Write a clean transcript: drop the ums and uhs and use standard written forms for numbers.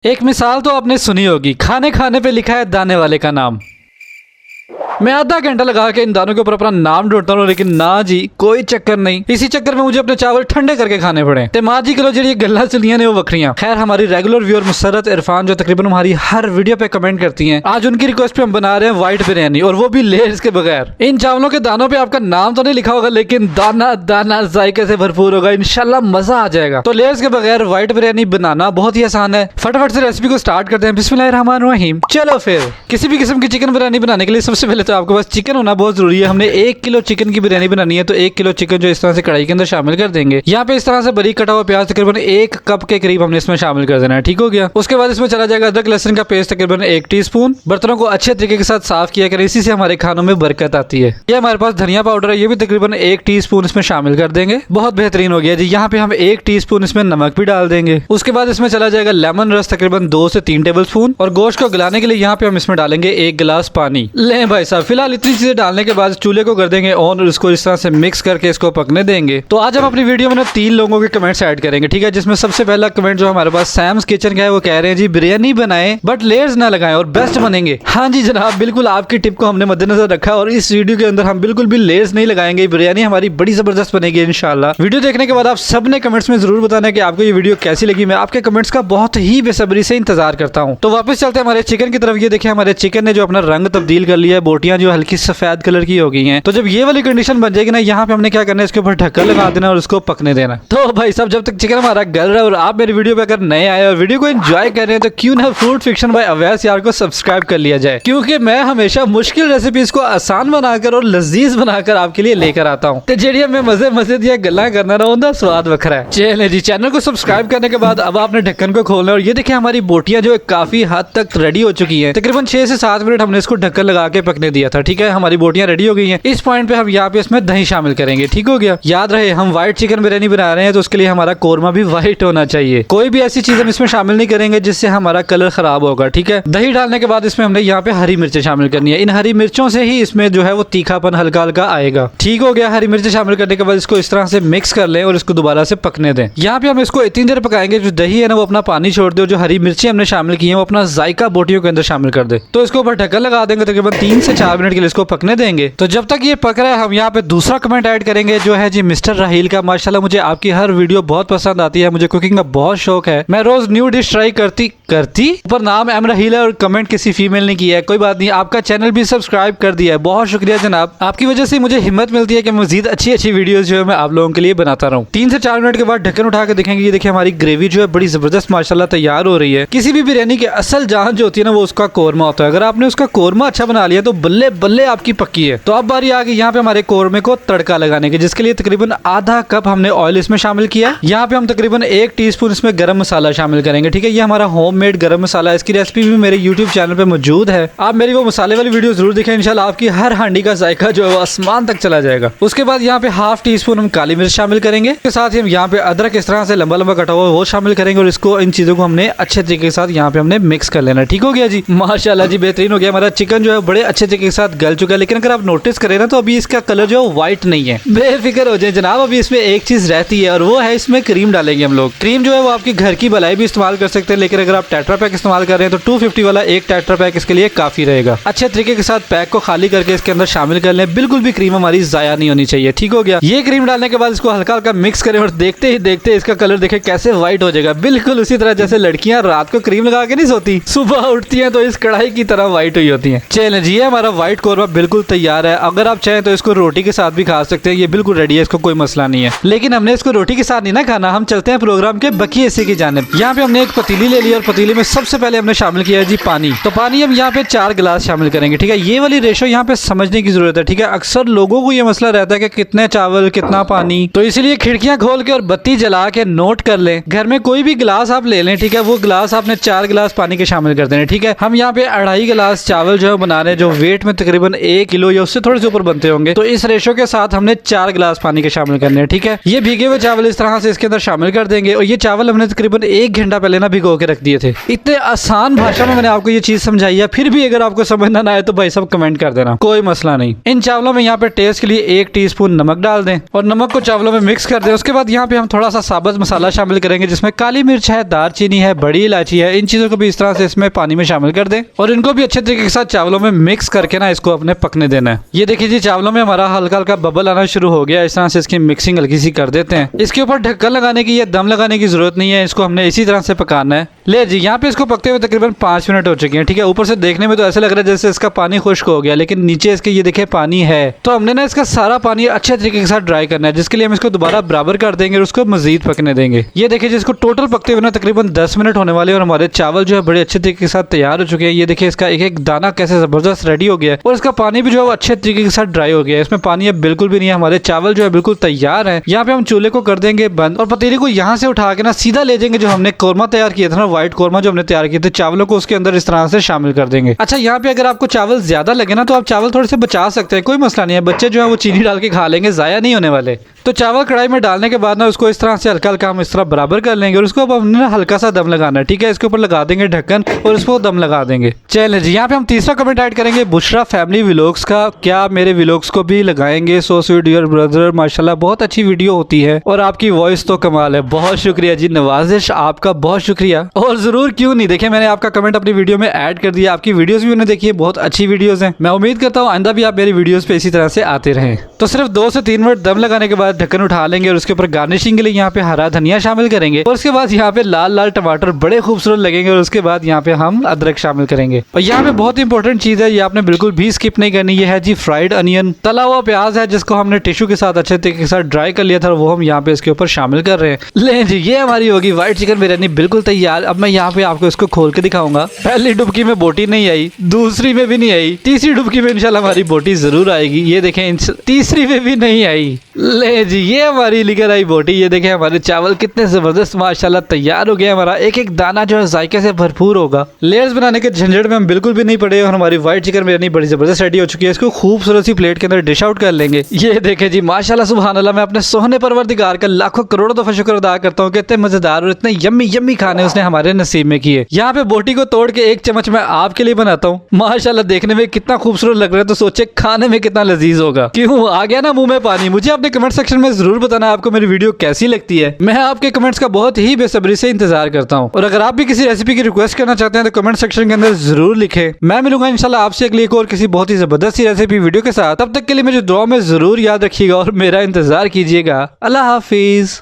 एक मिसाल तो आपने सुनी होगी, खाने खाने पे लिखा है दाने वाले का नाम। मैं आधा घंटा लगा के इन दानों के ऊपर अपना नाम ढूंढता हूँ, लेकिन ना जी कोई चक्कर नहीं। इसी चक्कर में मुझे अपने चावल ठंडे करके खाने पड़े। ते माँ जी करो जी गल्ला चलियां ने वो वक्रियां। खैर हमारी रेगुलर व्यूअर मुसरत इरफान जो तकरीबन हमारी हर वीडियो पे कमेंट करती हैं, आज उनकी रिक्वेस्ट पे हम बना रहे हैं व्हाइट बिरयानी, और वो भी लेयर्स के बगैर। इन चावलों के दानों पे आपका नाम तो नहीं लिखा होगा, लेकिन दाना दाना जायके से भरपूर होगा, इंशाल्लाह मजा आ जाएगा। तो लेयर्स के बगैर व्हाइट बिरयानी बनाना बहुत ही आसान है। फटाफट से रेसिपी को स्टार्ट करते हैं। बिस्मिल्लाहिर्रहमानिर्रहीम। चलो फिर किसी भी किस्म की चिकन बिरयानी बनाने के लिए सबसे पहले तो आपके पास चिकन होना बहुत जरूरी है। हमने 1 किलो चिकन की बिरयानी बनानी है, तो 1 किलो चिकन जो इस तरह से कढ़ाई के अंदर शामिल कर देंगे। यहाँ पे इस तरह से बारीक कटा हुआ प्याज तकरीबन 1 कप के करीब हमने इसमें शामिल कर देना है। ठीक हो गया। उसके बाद इसमें चला जाएगा अदरक लहसुन का पेस्ट तकरीबन 1 टीस्पून। बर्तनों को अच्छे तरीके के साथ साफ किया करें, इसी से हमारे खानों में बरकत आती है। ये हमारे पास धनिया पाउडर है, ये भी तकरीबन 1 टीस्पून इसमें शामिल कर देंगे। बहुत बेहतरीन हो गया जी। यहाँ पे हम 1 टीस्पून इसमें नमक भी डाल देंगे। उसके बाद इसमें चला जाएगा लेमन रस तकरीबन 2 से 3 टेबल स्पून, और गोश्त को गलाने के लिए यहाँ पे हम इसमें डालेंगे 1 गिलास पानी। ले भाई साहब, फिलहाल इतनी चीजें डालने के बाद चूल्हे को कर देंगे ऑन, और इसको इस तरह से मिक्स करके इसको पकने देंगे। तो आज हम अपनी वीडियो में ना 3 लोगों के कमेंट्स ऐड करेंगे, ठीक है। जिसमें सबसे पहला कमेंट जो हमारे पास सैम्स किचन का है, वो कह रहे हैं जी बिरयानी बनाएं बट लेयर्स ना लगाएं और बेस्ट बनेंगे। हाँ जी जनाब, बिल्कुल आपकी टिप को हमने मद्देनजर रखा, और इस वीडियो के अंदर हम बिल्कुल भी लेयर्स नहीं लगाएंगे। बिरयानी हमारी बड़ी जबरदस्त बनेगी इंशाल्लाह। वीडियो देखने के बाद आप सब ने कमेंट्स में जरूर बताना कि आपको ये वीडियो कैसी लगी। मैं आपके कमेंट्स का बहुत ही बेसब्री से इंतजार करता हूँ। तो वापस चलते हैं हमारे चिकन की तरफ। ये देखिए हमारे चिकन ने जो अपना रंग तब्दील कर लिया है, बोटियां जो हल्की सफेद कलर की हो गई हैं। तो जब ये वाली कंडीशन बन जाएगी ना, यहाँ पे हमने क्या करना है, इसके ऊपर ढक्कन लगा देना और इसको पकने देना। तो भाई साहब जब तक चिकन हमारा गल रहा है और आप मेरी वीडियो पे अगर नए आए और वीडियो को एंजॉय कर रहे हैं, तो क्यों ना फूड फिक्शन बाय अवैस यार को सब्सक्राइब कर लिया जाए, क्योंकि मैं हमेशा मुश्किल रेसिपीज को आसान बनाकर और लजीज बनाकर आपके लिए लेकर आता हूँ। तो जेडिया में मजे मजे दिया गल्ला करना ना उनका स्वाद वखरा है। चले जी, चैनल को सब्सक्राइब करने के बाद अब आपने ढक्कन को खोलना, और ये देखिए हमारी बोटियां जो काफी हद तक रेडी हो चुकी है। तकरीबन 6 से 7 मिनट हमने इसको ढक्कन लगा के पकने दिया था। ठीक है, हमारी बोटियां रेडी हो गई है। इस पॉइंट पे हम यहाँ पे इसमें दही शामिल करेंगे। ठीक हो गया। याद रहे हम व्हाइट चिकन बिरयानी बना रहे हैं, तो उसके लिए हमारा कोरमा भी व्हाइट होना चाहिए। कोई भी ऐसी चीज हम इसमें शामिल नहीं करेंगे जिससे हमारा कलर खराब होगा। ठीक है। दही डालने के बाद इसमें हमने यहाँ पे हरी मिर्चें शामिल करनी है। इन हरी मिर्चों से ही इसमें जो है वो तीखापन हल्का हल्का आएगा। ठीक हो गया। हरी मिर्चें शामिल करने के बाद इसको इस तरह से मिक्स कर लें और इसको दोबारा से पकने दें। यहाँ पे हम इसको इतनी देर पकाएंगे जो दही है ना वो अपना पानी छोड़ दे, और जो हरी मिर्चें हमने शामिल की है वो अपना जायका बोटियों के अंदर शामिल कर दे। तो इसको ऊपर ढक्कन लगा देंगे, तकरीबन 3 से 4 मिनट के लिए इसको पकने देंगे। तो जब तक ये पक रहा है हम यहाँ पे दूसरा कमेंट ऐड करेंगे जो है जी मिस्टर राहील का। माशाल्लाह मुझे आपकी हर वीडियो बहुत पसंद आती है, मुझे कुकिंग का बहुत शौक है, मैं रोज न्यू डिश ट्राई करती पर नाम एम राहील है और कमेंट किसी फीमेल ने किया है। कोई बात नहीं, आपका चैनल भी सब्सक्राइब कर दिया है, बहुत शुक्रिया जनाब। आपकी वजह से मुझे हिम्मत मिलती है कि मजीद अच्छी अच्छी वीडियोस जो है मैं आप लोगों के लिए बनाता रहूं। 3 से 4 मिनट के बाद ढक्कन उठा के देखेंगे, ये देखिए हमारी ग्रेवी जो है बड़ी जबरदस्त माशाल्लाह तैयार हो रही है। किसी भी बिरयानी की असल जान जो होती है ना वो उसका कोरमा होता है। अगर आपने उसका कोरमा अच्छा बना लिया तो बल्ले बल्ले आपकी पक्की है। तो अब बारी आ गई यहाँ पे हमारे कोरमे को तड़का लगाने की, जिसके लिए तकरीबन आधा कप हमने ऑयल इसमें शामिल किया। यहाँ पे हम तकरीबन 1 टीस्पून इसमें गरम मसाला शामिल करेंगे। ठीक है, ये हमारा होममेड गरम मसाला है। इसकी रेसिपी भी मेरे YouTube चैनल पे मौजूद है, आप मेरी वो मसाले वाली वीडियो जरूर देखें। इंशाल्लाह आपकी हर हांडी का जायका जो है वो आसमान तक चला जाएगा। उसके बाद यहाँ पे ½ टीस्पून हम काली मिर्च शामिल करेंगे। इसके साथ ही हम यहाँ पे अदरक इस तरह से लंबा लंबा कटा हुआ वो शामिल करेंगे, और इसको इन चीजों को हमने अच्छे तरीके के साथ यहाँ पे हमने मिक्स कर लेना। ठीक हो गया जी, माशाल्लाह जी बेहतरीन हो गया। हमारा चिकन जो है बड़े अच्छे तरीके के साथ गल चुका है, लेकिन अगर आप नोटिस करें ना तो अभी इसका कलर जो है व्हाइट नहीं है। बेफिक्र हो जाए जनाब, अभी इसमें एक चीज रहती है और वो है इसमें क्रीम डालेंगे हम लोग। क्रीम जो है वो आपकी घर की भलाई भी इस्तेमाल कर सकते हैं, लेकिन अगर आप टेट्रा पैक इस्तेमाल कर रहे हैं तो 250 वाला एक टेट्रा पैक इसके लिए काफी रहेगा। अच्छे तरीके के साथ पैक को खाली करके इसके अंदर शामिल कर लें, बिल्कुल भी क्रीम हमारी जाया नहीं होनी चाहिए। ठीक हो गया। ये क्रीम डालने के बाद इसको हल्का हल्का मिक्स करें, और देखते ही देखते इसका कलर देखें कैसे व्हाइट हो जाएगा, बिल्कुल उसी तरह जैसे लड़कियां रात को क्रीम लगा के नहीं सोती, सुबह उठती हैं तो इस कढ़ाई की तरह व्हाइट हुई होती हैं। चलें जी, हमारा व्हाइट कोरमा बिल्कुल तैयार है। अगर आप चाहें तो इसको रोटी के साथ भी खा सकते हैं, ये बिल्कुल रेडी है, इसको कोई मसला नहीं है। लेकिन हमने इसको रोटी के साथ नहीं ना खाना, हम चलते हैं प्रोग्राम के बकी हिस्से की जानिब। यहाँ पे हमने एक पतीली ले ली और पतीली में सबसे पहले हमने शामिल किया है जी पानी। तो पानी हम यहाँ पे 4 गिलास शामिल करेंगे। ठीक है, ये वाली रेशो यहाँ पे समझने की जरूरत है। ठीक है, अक्सर लोगों को ये मसला रहता है कि कितने चावल कितना पानी, तो इसलिए खिड़कियां खोल के और बत्ती जला के नोट कर लें। घर में कोई भी गिलास आप ले लें, ठीक है, वो गिलास आपने 4 गिलास पानी के शामिल कर देने। ठीक है, हम यहाँ पे 2.5 गिलास चावल जो है बना रहे हैं, जो वेट में तकरीबन 1 किलो या उससे थोड़े से ऊपर बनते होंगे। तो इस रेशो के साथ हमने 4 गिलास पानी के शामिल करने हैं। ठीक है, ये भीगे हुए चावल इस तरह से इसके अंदर शामिल कर देंगे, और ये चावल हमने तकरीबन 1 घंटा पहले ना भिगो के रख दिए थे। से। इतने आसान भाषा में मैंने आपको ये चीज समझाई है, फिर भी अगर आपको समझना ना आए तो भाई सब कमेंट कर देना, कोई मसला नहीं। इन चावलों में यहाँ पे टेस्ट के लिए 1 टीस्पून नमक डाल दें और नमक को चावलों में मिक्स कर दें। उसके बाद यहाँ पे हम थोड़ा सा साबुत मसाला शामिल करेंगे, जिसमें काली मिर्च है, दालचीनी है, बड़ी इलायची है। इन चीजों को भी इस तरह से इसमें पानी में शामिल कर दें और इनको भी अच्छे तरीके के साथ चावलों में मिक्स करके ना इसको अपने पकने देना है। ये देखिए जी, चावलों में हमारा हल्का हल्का बबल आना शुरू हो गया। इस तरह से इसकी मिक्सिंग हल्की सी कर देते हैं। इसके ऊपर ढक्कन लगाने की या दम लगाने की जरूरत नहीं है, इसको हमने इसी तरह से पकाना है। ले जी, यहाँ पे इसको पकते हुए तकरीबन 5 मिनट हो चुके हैं। ठीक है, ऊपर से देखने में तो ऐसा लग रहा है जैसे इसका पानी खुश्क हो गया, लेकिन नीचे इसके ये देखिए पानी है। तो हमने ना इसका सारा पानी अच्छे तरीके के साथ ड्राई करना है, जिसके लिए हम इसको दोबारा बराबर कर देंगे और उसको मजीद पकने देंगे। ये देखिए, जिसको टोटल पकते हुए ना तकरीबन 10 मिनट होने वाले और हमारे चावल जो है बड़े अच्छे तरीके के साथ तैयार हो चुके हैं। ये देखिए, इसका एक एक दाना कैसे जबरदस्त रेडी हो गया है और इसका पानी भी जो है अच्छे तरीके के साथ ड्राई हो गया है। इसमें पानी अब बिल्कुल भी नहीं है। हमारे चावल जो है बिल्कुल तैयार है। यहाँ पे हम चूल्हे को कर देंगे बंद और पतीले को यहाँ से उठा के ना सीधा ले जाएंगे जो हमने कोरमा तैयार किया था ना, व्हाइट कोरमा जो हमने तैयार किए थे, चावलों को उसके अंदर इस तरह से शामिल कर देंगे। अच्छा, यहाँ पे अगर आपको चावल ज्यादा लगे ना तो आप चावल थोड़े से बचा सकते हैं, कोई मसला नहीं है। बच्चे जो है वो चीनी डाल के खा लेंगे, जाया नहीं होने वाले। तो चावल कढ़ाई में डालने के बाद ना उसको इस तरह से हल्का हल्का हम इस तरह बराबर कर लेंगे और उसको अब हमने हल्का सा दम लगाना है। ठीक है, इसके ऊपर लगा देंगे ढक्कन और इसको दम लगा देंगे। चलिए जी, यहाँ पे हम तीसरा कमेंट ऐड करेंगे बुशरा फैमिली व्लॉग्स का। क्या मेरे व्लॉग्स को भी लगाएंगे? सो स्वीट डियर ब्रदर, माशाल्लाह बहुत अच्छी वीडियो होती है और आपकी वॉइस तो कमाल है। बहुत शुक्रिया जी, नवाजिश आपका बहुत शुक्रिया। और जरूर क्यों नहीं, देखिए मैंने आपका कमेंट अपनी वीडियो में ऐड कर दिया। आपकी वीडियोस भी मैंने देखी है, बहुत अच्छी वीडियोस हैं। मैं उम्मीद करता हूँ आइंदा भी आप मेरी वीडियोस पे इसी तरह से आते रहें। तो सिर्फ 2 से 3 मिनट दम लगाने के बाद ढक्कन उठा लेंगे और उसके ऊपर गार्निशिंग के लिए यहाँ पे हरा धनिया शामिल करेंगे और उसके बाद यहाँ पे लाल लाल टमाटर बड़े खूबसूरत लगेंगे और उसके बाद यहाँ पे हम अदरक शामिल करेंगे। और यहाँ पे बहुत इंपॉर्टेंट चीज है, ये आपने बिल्कुल भी स्किप नहीं करनी। ये है जी फ्राइड अनियन, तला हुआ प्याज है जिसको हमने टिश्यू के साथ अच्छे तरीके के साथ ड्राई कर लिया था, वो हम यहाँ पे इसके ऊपर शामिल कर रहे हैं। ले जी, ये हमारी होगी व्हाइट चिकन बिरयानी बिल्कुल तैयार। अब मैं यहाँ पे आपको इसको खोल के दिखाऊंगा। पहली डुबकी में बोटी नहीं आई, दूसरी में भी नहीं आई, तीसरी डुबकी में इंशाल्लाह हमारी बोटी जरूर आएगी। ये देखें, तीसरी में भी नहीं आई। ले जी, ये हमारी लेकर आई बोटी। ये देखें, हमारे चावल कितने जबरदस्त माशाल्लाह तैयार हो गए। हमारा एक एक दाना जो है जायके से भरपूर होगा। लेयर्स बनाने के झंझट में हम बिल्कुल भी नहीं पड़े और हमारी व्हाइट चिकन बिरयानी बड़ी जबरदस्त रेडी हो चुकी है। इसको खूबसूरत सी प्लेट के अंदर डिश आउट कर लेंगे। ये देखें जी, माशाल्लाह सुभान अल्लाह, मैं अपने सोहने परवरदिगार का लाखों करोड़ों दफा शुक्र अदा करता हूँ कि इतने मजेदार और इतने यम्मी यम्मी खाने उसने हमारे नसीब में किए। यहाँ पे बोटी को तोड़ के 1 चम्मच मैं आपके लिए बनाता हूँ। माशाल्लाह देखने में कितना खूबसूरत लग रहा है, तो सोचे खाने में कितना लजीज होगा। क्यों आ गया ना मुंह में पानी। मुझे अपने कमेंट सेक्शन में जरूर बताना आपको मेरी वीडियो कैसी लगती है। मैं आपके कमेंट्स का बहुत ही बेसब्री से इंतजार करता हूँ और अगर आप भी किसी रेसिपी की रिक्वेस्ट करना चाहते हैं तो कमेंट सेक्शन के अंदर जरूर लिखें। मैं मिलूंगा इंशाल्लाह आपसे अगली एक और किसी बहुत ही जबरदस्त सी रेसिपी वीडियो के साथ। तब तक के लिए मुझे दुआ में जरूर याद रखिएगा और मेरा इंतजार कीजिएगा। अल्लाह हाफिज।